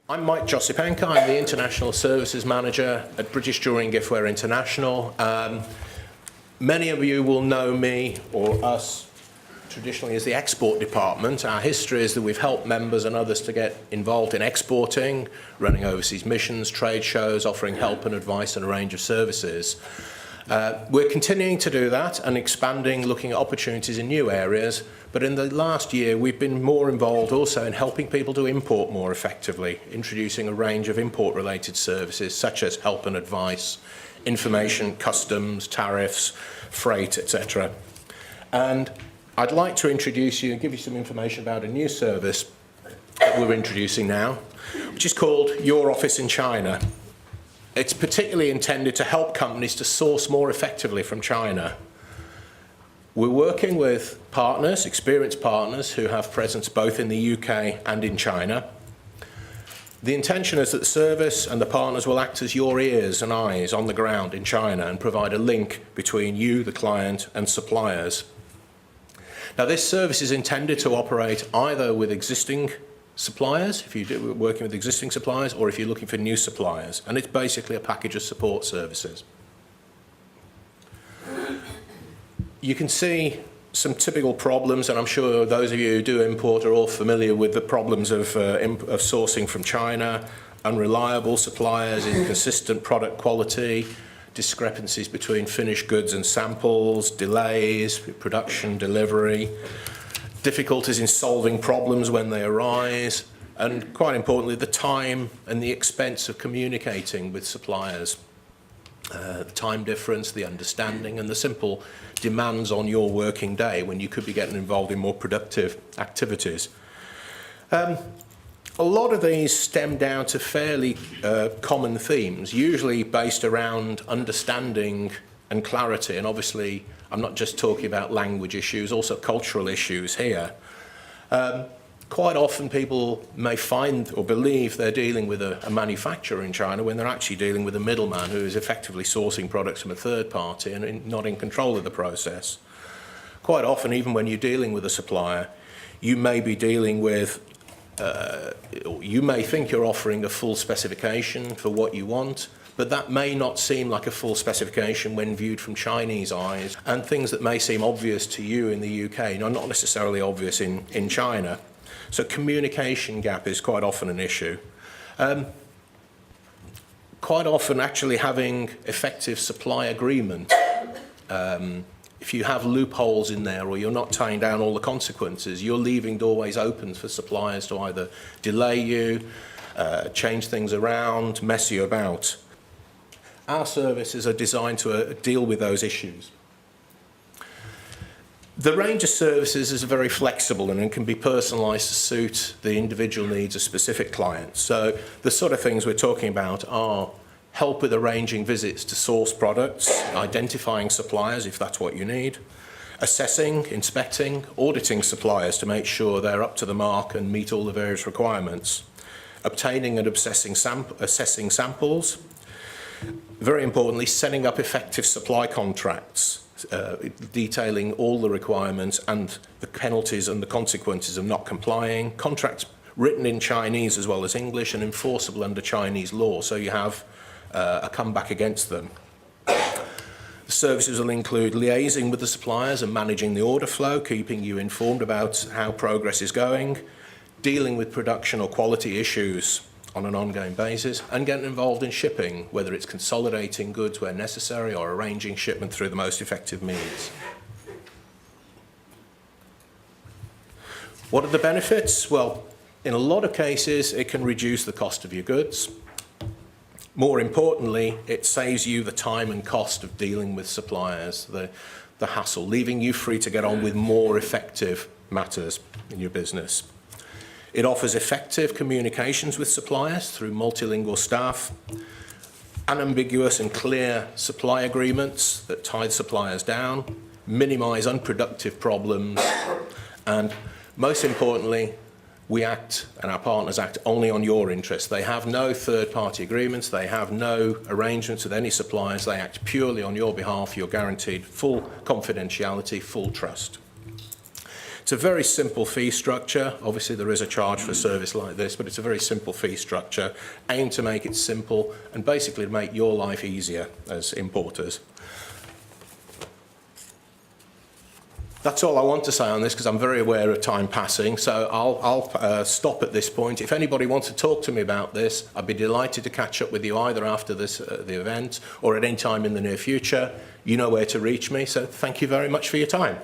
I'm Mike Josypenko. I'm the International Services Manager at British Jewellery and Giftware International. Many of you will know me or us traditionally as the export department. Our history is that we've helped members and others to get involved in exporting, running overseas missions, trade shows, offering help and advice and a range of services. We're continuing to do that and expanding, looking at opportunities in new areas. But in the last year, we've been more involved also in helping people to import more effectively, introducing a range of import-related services such as help and advice, information, customs, tariffs, freight, etc. And I'd like to introduce you and give you some information about a new service that we're introducing now, which is called Your Office in China. It's particularly intended to help companies to source more effectively from China. We're working with partners, experienced partners, who have presence both in the UK and in China. The intention is that the service and the partners will act as your ears and eyes on the ground in China and provide a link between you, the client, and suppliers. Now, this service is intended to operate either with existing suppliers, if you're working with existing suppliers, or if you're looking for new suppliers. And it's basically a package of support services. You can see some typical problems, and I'm sure those of you who do import are all familiar with the problems of sourcing from China, unreliable suppliers, inconsistent product quality, discrepancies between finished goods and samples, delays, production, delivery, difficulties in solving problems when they arise, and quite importantly, the time and the expense of communicating with suppliers. The time difference, the understanding, and the simple demands on your working day when you could be getting involved in more productive activities. A lot of these stem down to fairly common themes, usually based around understanding and clarity. And obviously, I'm not just talking about language issues, also cultural issues here. Quite often people may find or believe they're dealing with a manufacturer in China when they're actually dealing with a middleman who is effectively sourcing products from a third party and not in control of the process. Quite often, even when you're dealing with a supplier, you may be dealing with, you may think you're offering a full specification for what you want, but that may not seem like a full specification when viewed from Chinese eyes, and things that may seem obvious to you in the UK are not necessarily obvious in China. So communication gap is quite often an issue. Quite often actually having effective supply agreement, if you have loopholes in there or you're not tying down all the consequences, you're leaving doorways open for suppliers to either delay you, change things around, mess you about. Our services are designed to deal with those issues. The range of services is very flexible and can be personalised to suit the individual needs of specific clients. So the sort of things we're talking about are help with arranging visits to source products, identifying suppliers if that's what you need, assessing, inspecting, auditing suppliers to make sure they're up to the mark and meet all the various requirements, obtaining and assessing samples, very importantly, setting up effective supply contracts, detailing all the requirements and the penalties and the consequences of not complying, contracts written in Chinese as well as English and enforceable under Chinese law, so you have a comeback against them. The services will include liaising with the suppliers and managing the order flow, keeping you informed about how progress is going, dealing with production or quality issues on an ongoing basis, and getting involved in shipping, whether it's consolidating goods where necessary or arranging shipment through the most effective means. What are the benefits? Well, in a lot of cases, it can reduce the cost of your goods. More importantly, it saves you the time and cost of dealing with suppliers, the hassle, leaving you free to get on with more effective matters in your business. It offers effective communications with suppliers through multilingual staff, unambiguous and clear supply agreements that tie suppliers down, minimise unproductive problems, and most importantly, we act and our partners act only on your interests. They have no third-party agreements, they have no arrangements with any suppliers, they act purely on your behalf. You're guaranteed full confidentiality, full trust. It's a very simple fee structure. Obviously, there is a charge for a service like this, but it's a very simple fee structure, aimed to make it simple and basically to make your life easier as importers. That's all I want to say on this because I'm very aware of time passing, so I'll stop at this point. If anybody wants to talk to me about this, I'd be delighted to catch up with you either after this, the event or at any time in the near future. You know where to reach me, so thank you very much for your time.